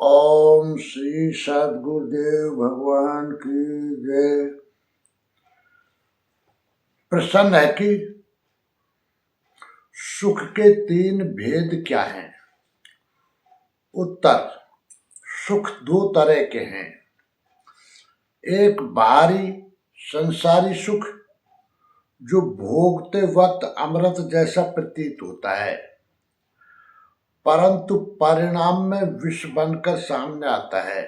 ओम श्री सद्गुरुदेव भगवान की जय। प्रश्न है कि सुख के तीन भेद क्या हैं? उत्तर: सुख दो तरह के हैं। एक बाहरी संसारी सुख जो भोगते वक्त अमृत जैसा प्रतीत होता है, परंतु परिणाम में विष बनकर सामने आता है,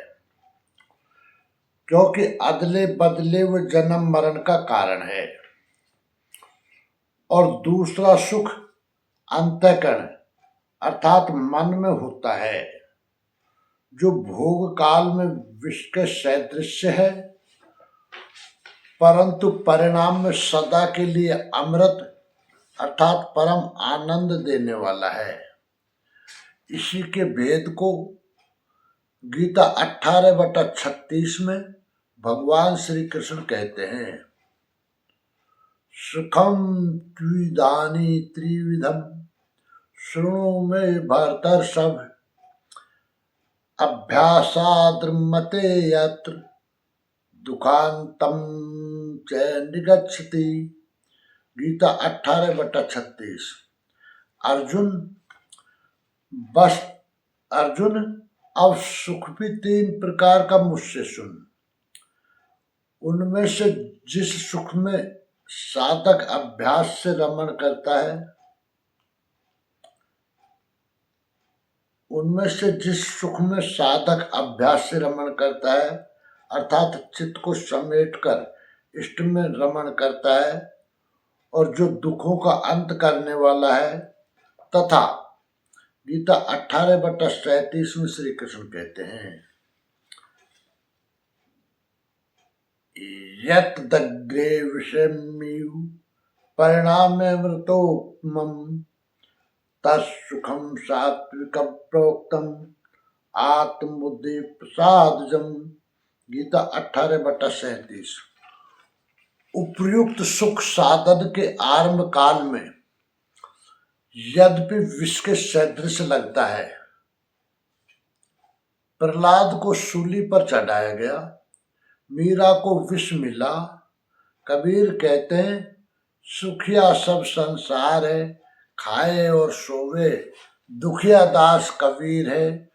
क्योंकि अदले बदले व जन्म मरण का कारण है। और दूसरा सुख अंतःकरण अर्थात मन में होता है, जो भोग काल में विष के सदृश्य है, परंतु परिणाम में सदा के लिए अमृत अर्थात परम आनंद देने वाला है। इसी के भेद को गीता 18/36 में भगवान श्री कृष्ण कहते हैं, सुखम त्विदानी त्रिविधम शृणु मे भरतर्षभ अभ्यासाद्रमते यत्र दुखांतम च निगच्छति। गीता 18/36। अर्जुन अब सुख भी तीन प्रकार का मुझसे सुन। उनमें से जिस सुख में साधक अभ्यास से रमण करता है, अर्थात चित्त को समेटकर इष्ट में रमण करता है, और जो दुखों का अंत करने वाला है, तथा गीता 18/37 में श्री कृष्ण कहते हैं, यत्दग्रे विषयमिव परिणाममृतोपमं तत्सुखं सात्विकं प्रोक्तम आत्मबुद्धि प्रसादजम। गीता 18/37। उपर्युक्त सुख साधन के आरंभ काल में यद्यपि विष के सदृश लगता है। प्रहलाद को सूली पर चढ़ाया गया, मीरा को विष मिला। कबीर कहते हैं, सुखिया सब संसार है, खाए और सोवे, दुखिया दास कबीर है,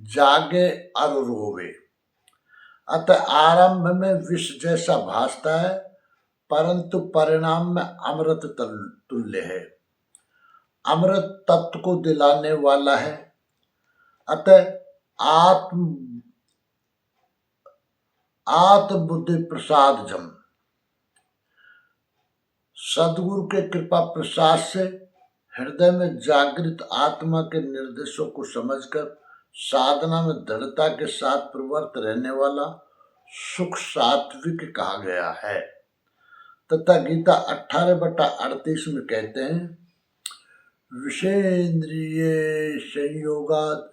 जागे और रोवे। अतः आरंभ में विष जैसा भासता है, परंतु परिणाम में अमृत तुल्य है, अमृत तत्व को दिलाने वाला है। अतः आत्म बुद्धि प्रसाद जम, सदगुरु के कृपा प्रसाद से हृदय में जागृत आत्मा के निर्देशों को समझकर साधना में दृढ़ता के साथ प्रवृत्त रहने वाला सुख सात्विक कहा गया है। तथा गीता 18/38 में कहते हैं, विषेन्द्रिय संयोगात्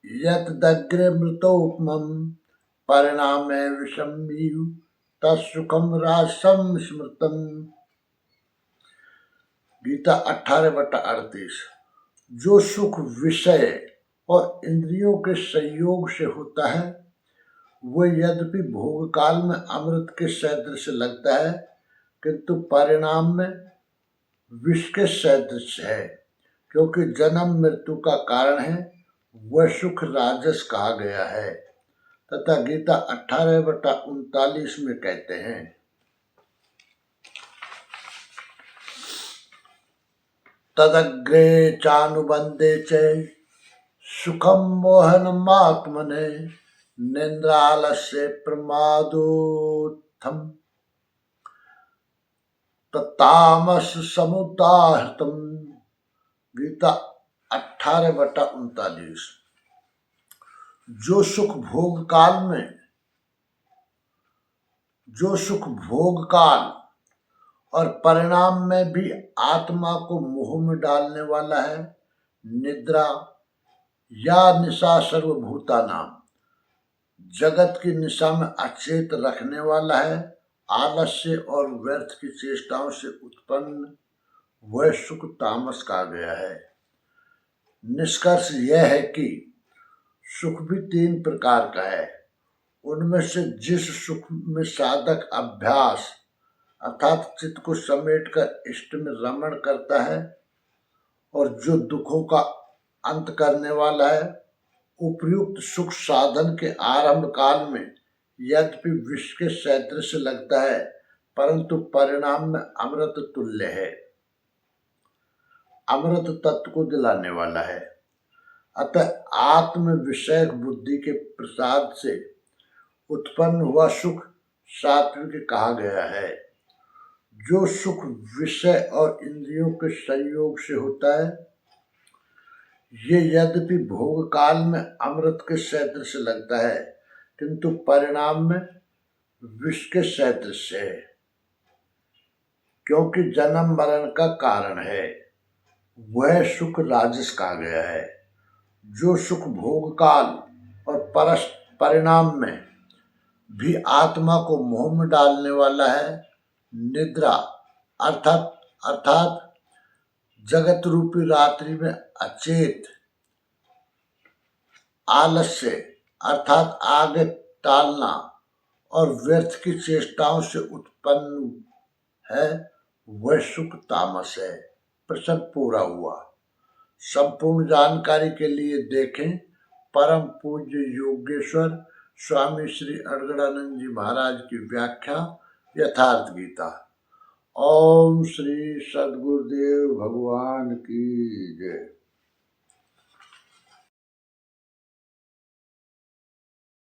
यत्दग्रे मृतोपमं परिणामे विषमिव तत्सुखम राजसम स्मृतम। गीता 18/38। जो सुख विषय और इंद्रियों के संयोग से होता है, वह यद्यपि भोग काल में अमृत के सदृश लगता है, किंतु परिणाम में विष के सदृश है, क्योंकि जन्म मृत्यु का कारण है। वह सुख राजस कहा गया है। तथा गीता 18/39 में कहते हैं, तदग्रे चानुबंधे च सुखम मोहनमात्मने निंद्रालस्य प्रमादोत्थम ततामस समुदाहृतम। गीता 18/39। जो सुख भोग काल और परिणाम में भी आत्मा को मोह में डालने वाला है, निद्रा या निशा सर्वभूता नाम जगत की निशा में अचेत रखने वाला है, आलस्य और व्यर्थ की चेष्टाओं से उत्पन्न वह सुख तामस कहा गया है। निष्कर्ष यह है कि सुख भी तीन प्रकार का है। उनमें से जिस सुख में साधक अभ्यास अर्थात चित्त को समेट कर इष्ट में रमण करता है और जो दुखों का अंत करने वाला है, उपर्युक्त सुख साधन के आरंभ काल में यद्यपि विष के सदृश लगता है, परंतु परिणाम में अमृत तुल्य है, अमृत तत्व को दिलाने वाला है। अतः आत्म विषयक बुद्धि के प्रसाद से उत्पन्न हुआ सुख सात्विक कहा गया है। जो सुख विषय और इंद्रियों के संयोग से होता है, ये यद्यपि भोग काल में अमृत के सदृश लगता है, किंतु परिणाम में विष के सदृश है, क्योंकि जन्म मरण का कारण है। वह सुख राजस कहा गया है। जो सुख भोग काल और परिणाम में भी आत्मा को मोह में डालने वाला है, निद्रा अर्थात जगत रूपी रात्रि में अचेत, आलस्य अर्थात आगे टालना और व्यर्थ की चेष्टाओं से उत्पन्न है, वह सुख तामस है। प्रश्न पूरा हुआ। संपूर्ण जानकारी के लिए देखें परम पूज्य योगेश्वर स्वामी श्री अड़गड़ानंद जी महाराज की व्याख्या यथार्थ गीता। ओम श्री सद्गुरुदेव भगवान की जय।